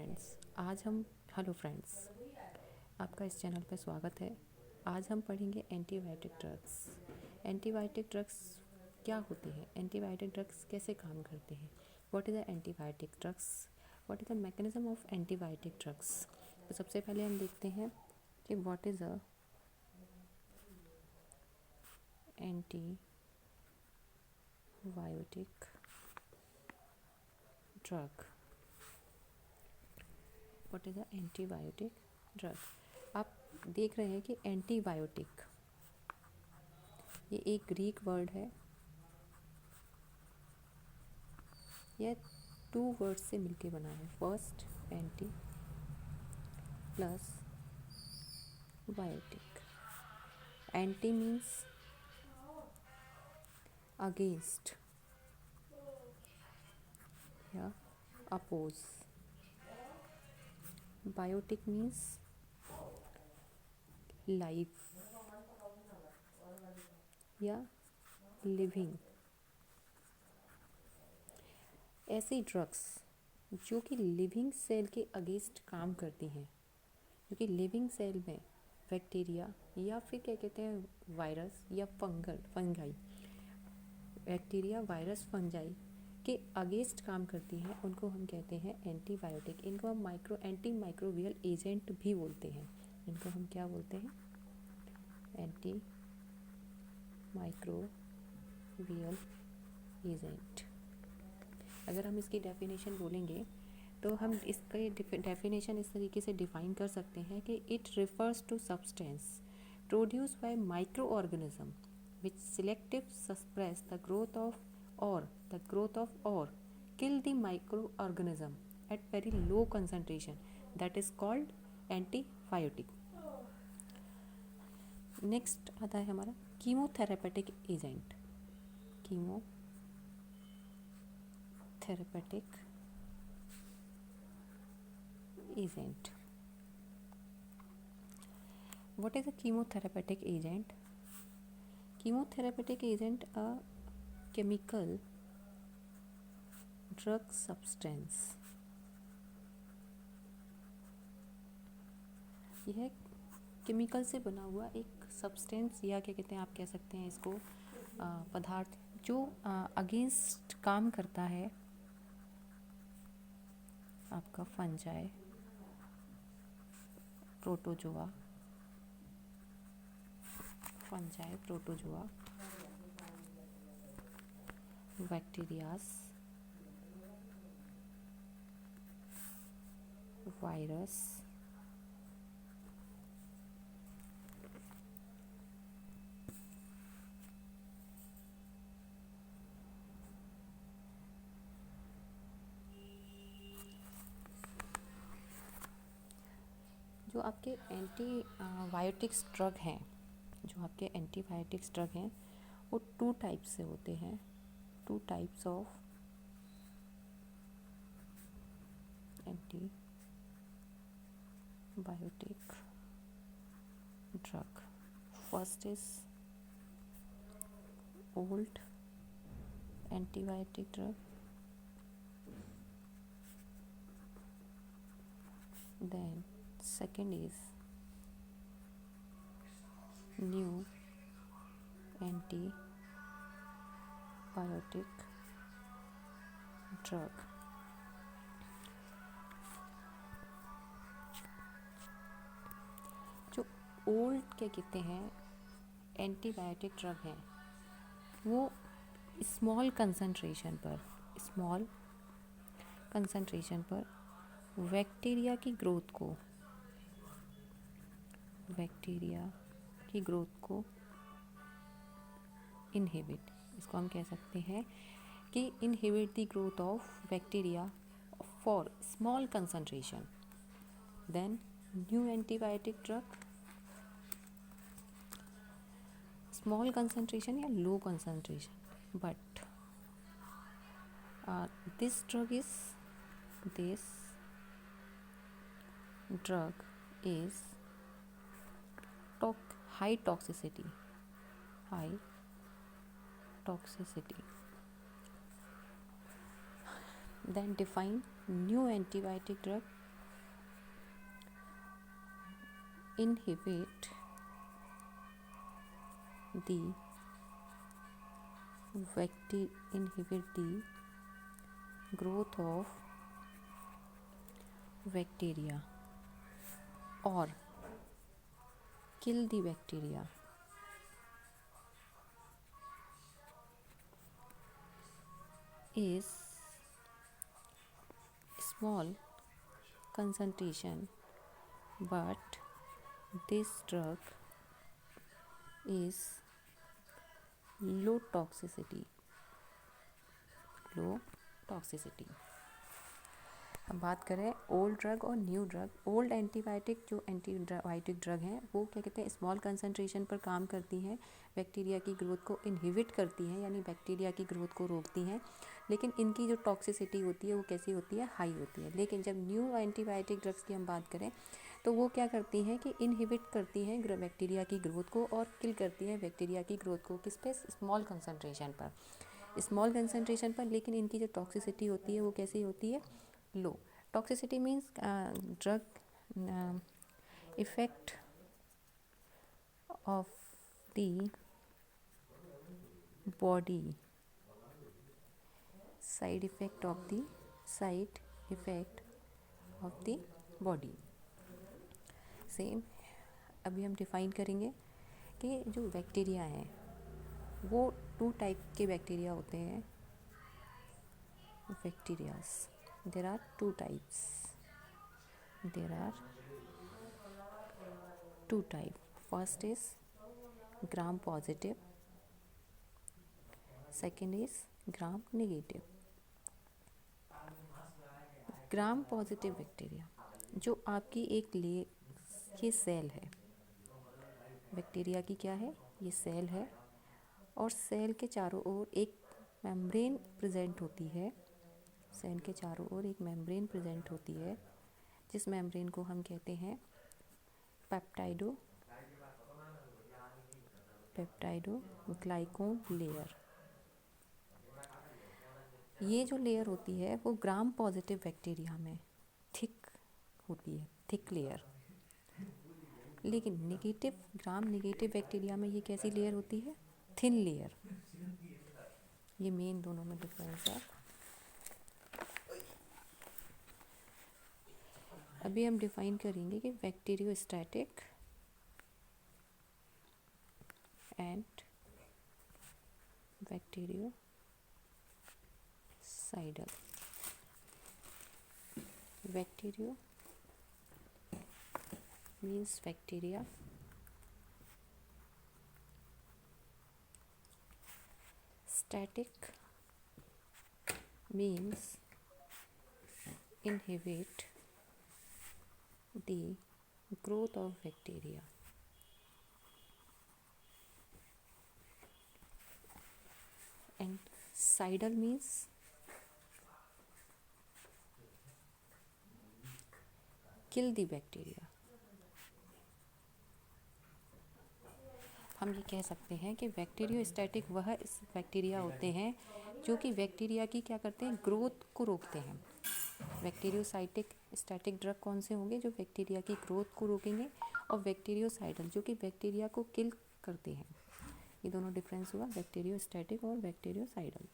Hello friends, आपका इस channel पर स्वागत है। आज हम पढ़ेंगे एंटीबायोटिक ड्रग्स। एंटीबायोटिक ड्रग्स क्या होती है, एंटीबायोटिक ड्रग्स कैसे काम करते हैं, what is the antibiotic drugs, what is the mechanism of antibiotic drugs. तो सबसे पहले हम देखते हैं कि what is a antibiotic drug. What is a antibiotic drug. आप देख रहे हैं कि एंटीबायोटिक ये एक ग्रीक वर्ड है। यह 2 वर्ड से मिलके बना है। First anti plus biotic. Anti means against या अपोज। बायोटिक मीन्स लाइफ या लिविंग। ऐसी ड्रग्स जो कि लिविंग सेल के अगेंस्ट काम करती हैं, क्योंकि लिविंग सेल में बैक्टीरिया या फिर क्या कहते हैं वायरस या फंगाई, बैक्टीरिया वायरस फंजाई के अगेंस्ट काम करती हैं, उनको हम कहते हैं एंटीबायोटिक। इनको हम एंटी माइक्रोबियल एजेंट भी बोलते हैं। इनको हम क्या बोलते हैं? Anti microbial agent. अगर हम इसकी डेफिनेशन बोलेंगे तो हम इसका डेफिनेशन इस तरीके से डिफाइन कर सकते हैं कि it refers to substance produce by micro organism which selective suppress the growth of or kill the microorganism at very low concentration, that is called antibiotic. Next आता है हमारा chemotherapeutic agent. Chemotherapeutic agent. What is a chemotherapeutic agent? Chemotherapeutic agent a chemical drug substance। यह chemical से बना हुआ एक substance या क्या कहते हैं, आप कह सकते हैं इसको पदार्थ जो अगेंस्ट काम करता है आपका फंजाई, प्रोटोजोआ, बैक्टीरियास, वायरस, जो आपके एंटीबायोटिक्स ड्रग हैं, वो 2 टाइप्स से होते हैं। 2 types of antibiotic drug. First is old antibiotic drug, then second is new antibiotic drug। जो ओल्ड क्या कहते हैं एंटीबायोटिक ड्रग हैं, वो स्मॉल कंसंट्रेशन पर बैक्टीरिया की ग्रोथ को इनहिबिट, इसको हम कह सकते हैं कि inhibit the growth of bacteria for small concentration. Then new antibiotic drug, small concentration या low concentration, but this drug is high toxicity। Then define new antibiotic drug inhibit the growth of bacteria or kill the bacteria is small concentration, but this drug is low toxicity. अब बात करें old drug और new drug. Old antibiotic जो antibiotic drug हैं वो क्या कहते हैं, स्मॉल कंसंट्रेशन पर काम करती हैं, बैक्टीरिया की ग्रोथ को इनहिबिट करती हैं, यानी बैक्टीरिया की ग्रोथ को रोकती हैं, लेकिन इनकी जो टॉक्सिसिटी होती है वो कैसी होती है, हाई होती है। लेकिन जब न्यू एंटीबायोटिक ड्रग्स की हम बात करें तो वो क्या करती हैं कि इनहिबिट करती हैं बैक्टीरिया की ग्रोथ को और किल करती हैं बैक्टीरिया की ग्रोथ को। किस पे, स्मॉल कंसंट्रेशन पर, लेकिन इनकी जो टॉक्सिसिटी होती है वो कैसी होती है, low. Toxicity means drug effect of the body, side effect of the body. Same अभी हम डिफाइन करेंगे कि जो बैक्टीरिया हैं वो 2 टाइप के बैक्टीरिया होते हैं। Bacterias, there are 2 types. First is gram positive, second is gram negative. Gram positive bacteria जो आपकी ये सेल है, बैक्टीरिया की क्या है, ये सेल है, और सेल के चारों ओर एक मेम्ब्रेन प्रेजेंट होती है। सेल के चारों ओर एक मेम्ब्रेन प्रेजेंट होती है, जिस मेम्ब्रेन को हम कहते हैं पेप्टाइडोग्लाइकोन लेयर। ये जो लेयर होती है वो ग्राम पॉजिटिव बैक्टीरिया में थिक होती है, थिक लेयर। लेकिन ग्राम नेगेटिव बैक्टीरिया में ये कैसी लेयर होती है, थिन लेयर। ये मेन दोनों में डिफरेंस है। अभी हम डिफाइन करेंगे कि bacteriostatic and bacteriocidal. Bacterio means bacteria, static means inhibit the growth of bacteria, and cidal means kill the bacteria। हम ये कह सकते हैं कि बैक्टीरियोस्टैटिक वह बैक्टीरिया होते हैं जो कि बैक्टीरिया की क्या करते हैं, ग्रोथ को रोकते हैं। बैक्टीरियोस्टैटिक ड्रग कौन से होंगे, जो बैक्टीरिया की ग्रोथ को रोकेंगे, और बैक्टीरियोसाइडल जो कि बैक्टीरिया को किल करते हैं। ये दोनों डिफरेंस हुआ बैक्टीरियोस्टैटिक और बैक्टीरियोसाइडल।